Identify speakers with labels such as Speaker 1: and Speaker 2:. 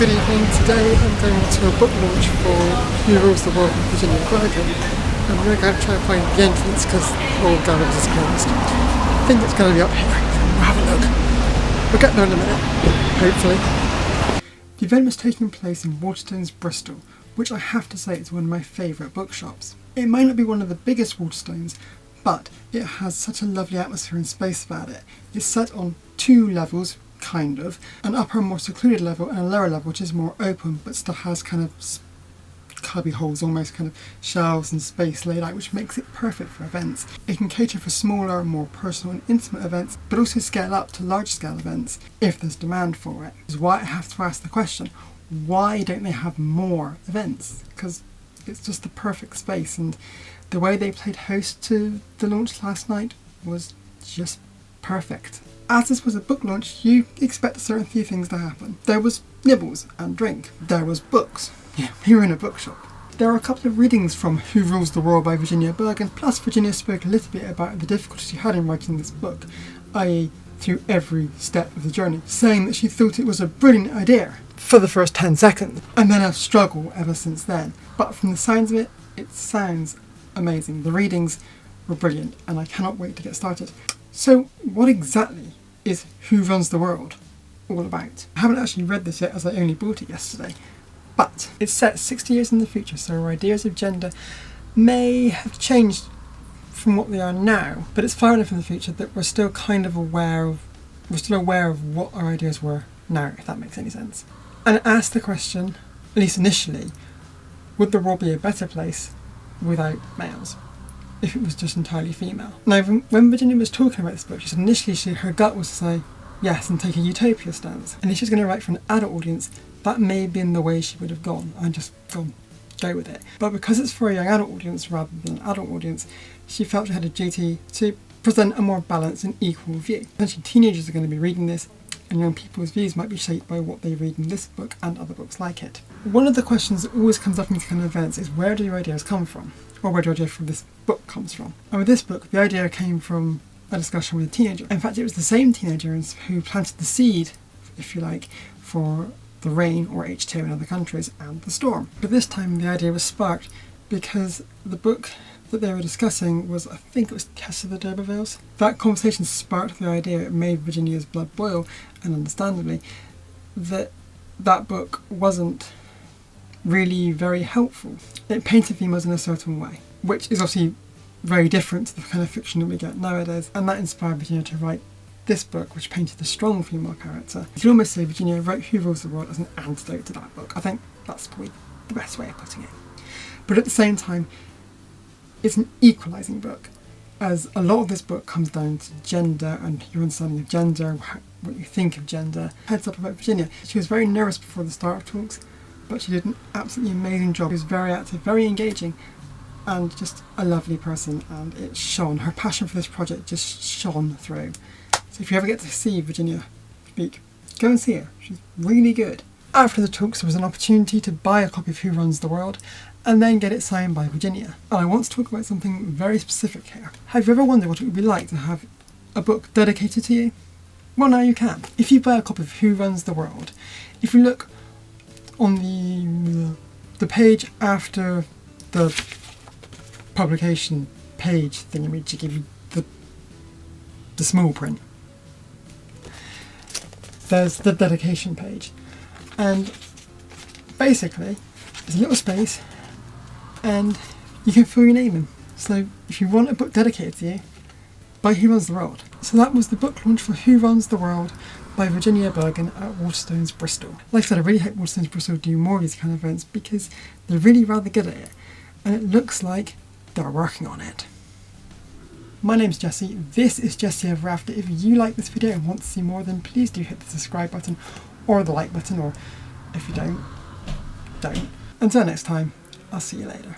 Speaker 1: Good evening. Today I'm going to a book launch for Who Rules the World with Virginia Bergin, and we're going to try and find the entrance because the whole gallery is closed. I think it's going to be up here. We'll have a look. We'll get there in a minute, hopefully. The event was taking place in Waterstone's Bristol, which I have to say is one of my favourite bookshops. It may not be one of the biggest Waterstones, but it has such a lovely atmosphere and space about it. It's set on 2 levels, kind of, an upper more secluded level and a lower level which is more open but still has kind of cubby holes, almost kind of shelves and space laid out, which makes it perfect for events. It can cater for smaller, more personal and intimate events, but also scale up to large scale events if there's demand for it. Which is why I have to ask the question, why don't they have more events? Because it's just the perfect space, and the way they played host to the launch last night was just perfect. As this was a book launch, you expect a certain few things to happen. There was nibbles and drink. There was books. Yeah, we were in a bookshop. There are a couple of readings from Who Rules the World by Virginia Bergin, plus Virginia spoke a little bit about the difficulties she had in writing this book, i.e. through every step of the journey, saying that she thought it was a brilliant idea for the first 10 seconds, and then a struggle ever since then. But from the sounds of it, it sounds amazing. The readings were brilliant, and I cannot wait to get started. So what exactly is Who Runs the World all about? I haven't actually read this yet as I only bought it yesterday, but it's set 60 years in the future, so our ideas of gender may have changed from what they are now, but it's far enough in the future that we're still kind of aware of what our ideas were now, if that makes any sense. And it asks the question, at least initially, would the world be a better place without males if it was just entirely female? Now, when Virginia was talking about this book, she said initially her gut was to say yes and take a utopia stance. And if she's going to write for an adult audience, that may have been the way she would have gone and just go with it. But because it's for a young adult audience rather than an adult audience, she felt she had a duty to present a more balanced and equal view. Essentially, teenagers are going to be reading this, and young people's views might be shaped by what they read in this book and other books like it. One of the questions that always comes up in these kind of events is, where do your ideas come from? Or where the idea for this book comes from. And with this book, the idea came from a discussion with a teenager. In fact, it was the same teenager who planted the seed, if you like, for the rain, or H2 in other countries, and the storm. But this time the idea was sparked because the book that they were discussing was, I think it was Tess of the D'Urbervilles. That conversation sparked the idea, it made Virginia's blood boil, and understandably, that book wasn't really very helpful. It painted females in a certain way, which is obviously very different to the kind of fiction that we get nowadays, and that inspired Virginia to write this book, which painted a strong female character. You can almost say Virginia wrote Who Rules the World as an antidote to that book. I think that's probably the best way of putting it. But at the same time, it's an equalising book, as a lot of this book comes down to gender and your understanding of gender, what you think of gender. Heads up about Virginia, she was very nervous before the start of talks, but she did an absolutely amazing job. She was very active, very engaging, and just a lovely person, and it shone. Her passion for this project just shone through. So if you ever get to see Virginia speak, go and see her. She's really good. After the talks, there was an opportunity to buy a copy of Who Runs the World and then get it signed by Virginia. And I want to talk about something very specific here. Have you ever wondered what it would be like to have a book dedicated to you? Well, now you can. If you buy a copy of Who Runs the World, if you look on the page after the publication page thingamajiggy, the small print, there's the dedication page, and basically there's a little space and you can fill your name in. So if you want a book dedicated to you, buy Who Runs the World. So that was the book launch for Who Runs the World by Virginia Bergin at Waterstone's Bristol. Like I said, I really hope Waterstone's Bristol do more of these kind of events because they're really rather good at it, and it looks like they're working on it. My name's Jesse, this is Jesse Ever After. If you like this video and want to see more, then please do hit the subscribe button or the like button, or if you don't. Until next time, I'll see you later.